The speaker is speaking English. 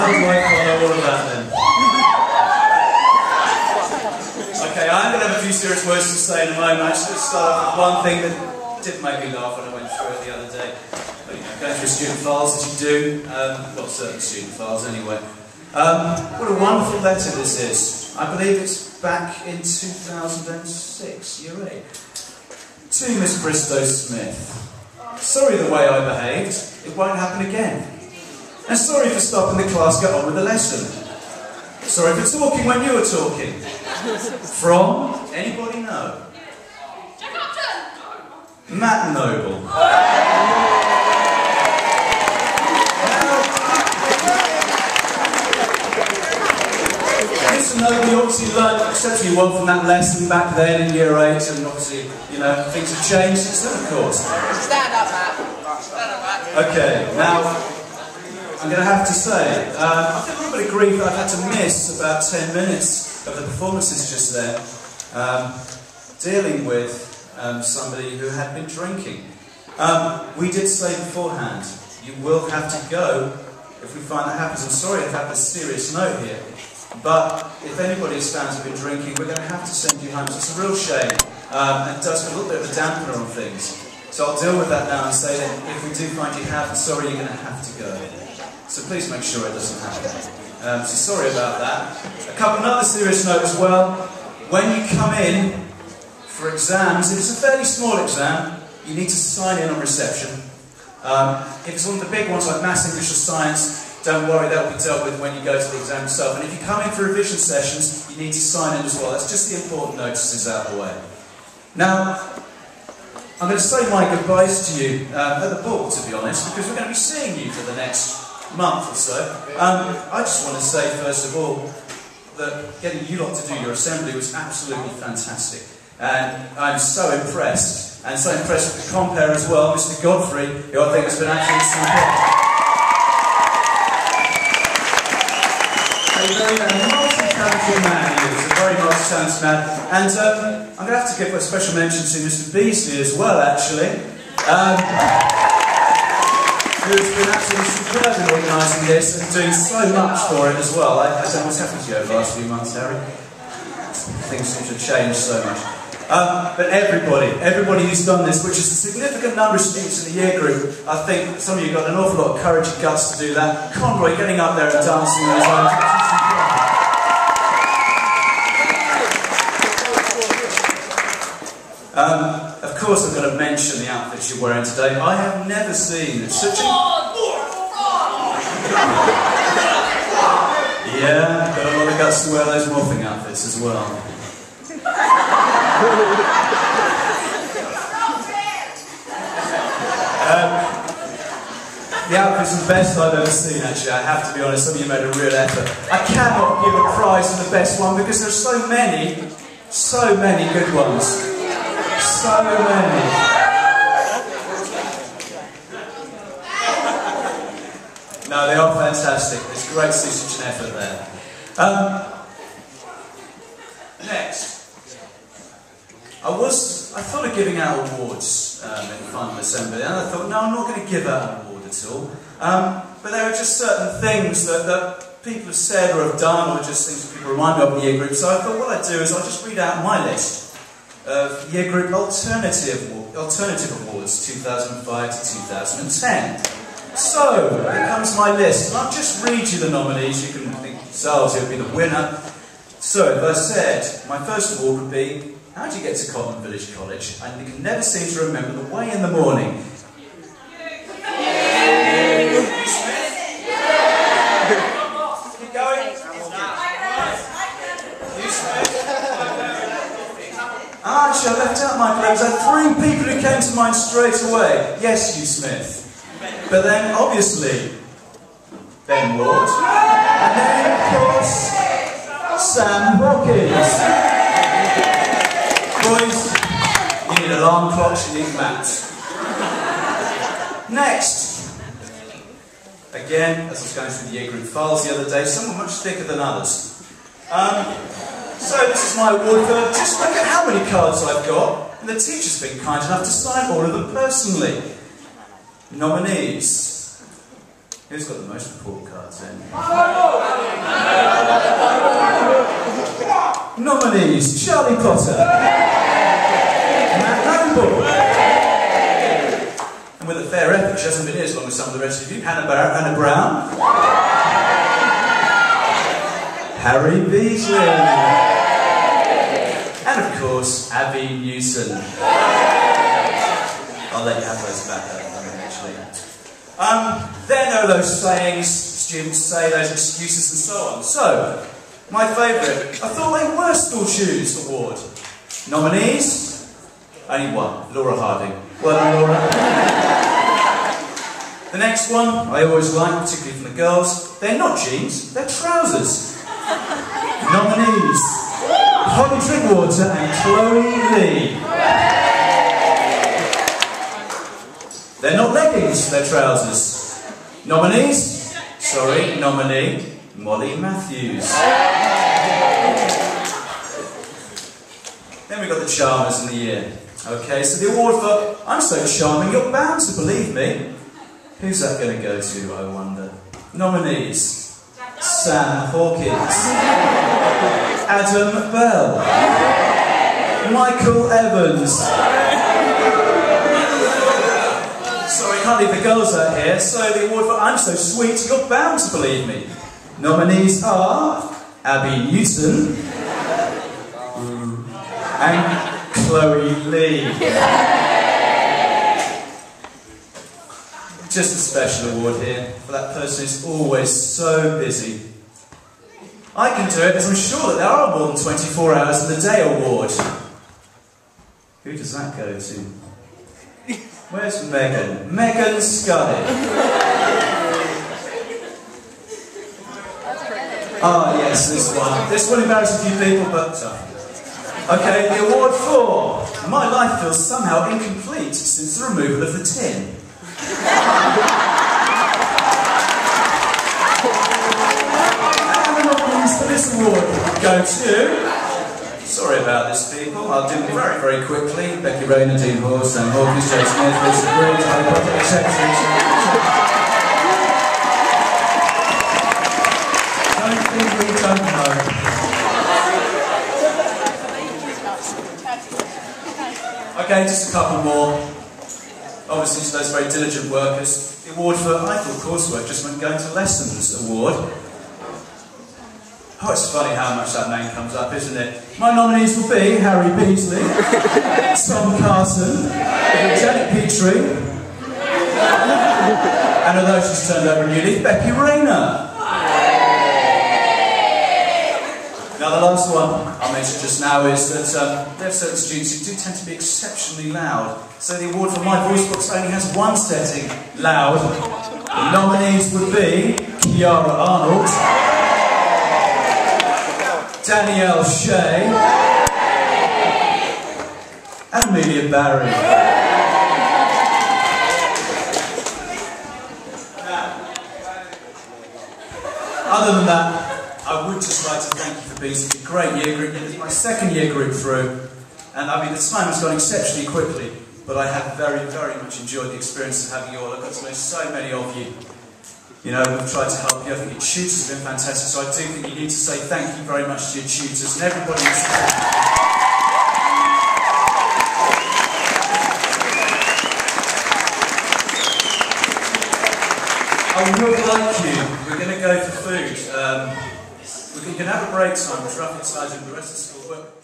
how do I follow all of that then? Okay, I'm going to have a few serious words to say in a moment. I should start off with one thing that did make me laugh when I went through it the other day. But, you know, going through student files as you do, well, certain student files anyway. What a wonderful letter this is. I believe it's back in 2006, year 8. To Miss Bristow Smith. Sorry the way I behaved. It won't happen again. And sorry for stopping the class, get on with the lesson. Sorry for talking when you were talking. From? Anybody know? Jack Upton! Matt Noble. Mr. Noble, you obviously learned exceptionally well from that lesson back then in year 8, and obviously, you know, things have changed since then, of course. Stand up, Matt. Stand up, Matt. Okay, now, I'm going to have to say, I feel a little bit of grief that I've had to miss about 10 minutes of the performances just there, dealing with somebody who had been drinking. We did say beforehand, you will have to go if we find that happens. I'm sorry if I have a serious note here, but if anybody is found to have been drinking, we're going to have to send you home. So it's a real shame, and it does put a little bit of a dampener on things. So I'll deal with that now and say that if we do find you have, sorry, you're going to have to go. So please make sure it doesn't happen. So sorry about that. Another serious note as well. When you come in for exams, if it's a fairly small exam, you need to sign in on reception. If it's one of the big ones like Maths, English or Science, don't worry, that will be dealt with when you go to the exam yourself. And if you come in for revision sessions, you need to sign in as well. That's just the important notices out of the way. Now, I'm going to say my goodbyes to you at the ball, to be honest, because we're going to be seeing you for the next month or so. I just want to say, first of all, that getting you lot to do your assembly was absolutely fantastic. And I'm so impressed, and so impressed with the compere as well, Mr. Godfrey, who I think has been absolutely superb. A very multi-talented man he is, a very multi-talented man. And I'm going to have to give a special mention to Mr. Beasley as well, actually. Who's been absolutely superb in organising this and doing so much for it as well. I don't know what's happened to you over the last few months, Harry. Things seem to have changed so much. But everybody who's done this, which is a significant number of students in the year group, I think some of you got an awful lot of courage and guts to do that. Conroy getting up there and dancing on his own. Of course, I've got to mention the outfits you're wearing today. I have never seen such a... Yeah, got a lot of guts to wear those morphing outfits as well. The outfit's the best I've ever seen, actually, I have to be honest. Some of you made a real effort. I cannot give a prize for the best one because there's so many good ones. So many. No, they are fantastic. It's great to see such an effort there. Next. I thought of giving out awards in the final assembly, and I thought, no, I'm not going to give out an award at all. But there are just certain things that people have said or have done, or just things that people remind me of in the year group. So I thought what I'd do is I'll just read out my list of year group alternative awards 2005 to 2010. So, here comes my list, and I'll just read you the nominees. You can think yourselves who would be the winner. So, as I said, my first award would be, how do you get to Cotton Village College? And you can never seem to remember the way in the morning. Keep going. Actually, I left out Michael. There was 3 people who came to mind straight away. Yes, you Smith. But then, obviously, Ben Ward. And then, of course, Sam Hawkins. Boys, you need alarm clocks, you need maps. Next. Again, as I was going through the year group files the other day, some were much thicker than others. So this is my award for, just look at how many cards I've got, and the teacher's been kind enough to sign all of them personally. Nominees. Who's got the most report cards in? Nominees: Charlie Potter, Matt Noble, and with a fair effort, she hasn't been here as long as some of the rest of you, Hannah Brown, Harry Beasley, and of course, Abby Newton. I'll let you have those back actually. There know those sayings, students say those excuses and so on. So, my favourite, I thought they were school shoes award. Nominees? Only one, Laura Harding. Well done, Laura. The next one, I always like, particularly from the girls, they're not jeans, they're trousers. Nominees: Holly Drinkwater and Chloe Lee. They're not leggings, they're trousers. Nominees? Sorry, nominee, Molly Matthews. Then we've got the charmers in the year. Okay, so the award for I'm so charming, you're bound to believe me. Who's that going to go to, I wonder? Nominees: Sam Hawkins, Adam Bell, Michael Evans. Sorry, can't leave the girls out here. So the award for I'm so sweet, you're bound to believe me. Nominees are Abby Newton and Chloe Lee. Just a special award here for that person who's always so busy. I can do it, as I'm sure that there are more than 24 hours in the day award. Who does that go to? Where's Megan? Megan Scully. Ah, yes, this one. This will embarrass a few people, but... okay, the award for My life feels somehow incomplete since the removal of the tin. And the nominees for this award go to... Sorry about this, people. I'll do them very, very quickly. Becky Rayner, Dean Hall, Sam Hawkins, Jay Smith, Lisa Green, Harry Potter, etc. Don't think we don't know. Okay, just a couple more. Obviously, to those very diligent workers, the award for I thought coursework just meant going to lessons award. Oh, it's funny how much that name comes up, isn't it? My nominees will be Harry Beasley, Tom Carson, Janet Petrie, and although she's turned over a new leaf, Becky Rayner. Now the last one I'll mention just now is that there are certain students who do tend to be exceptionally loud. So the award for My Voice Box only has one setting, loud. The nominees would be Kiara Arnold, Danielle Shea, and Amelia Barry. Other than that, I would just like to thank you for being such a great year group. It's my second year group through, and I mean the time has gone exceptionally quickly, but I have very, very much enjoyed the experience of having you all. I've got to know so many of you. You know, we've tried to help you. I think your tutors have been fantastic, so I do think you need to say thank you very much to your tutors and everybody who's I would like you, we're going to go for food. We can have a break time, which roughly ties in the rest of the school, but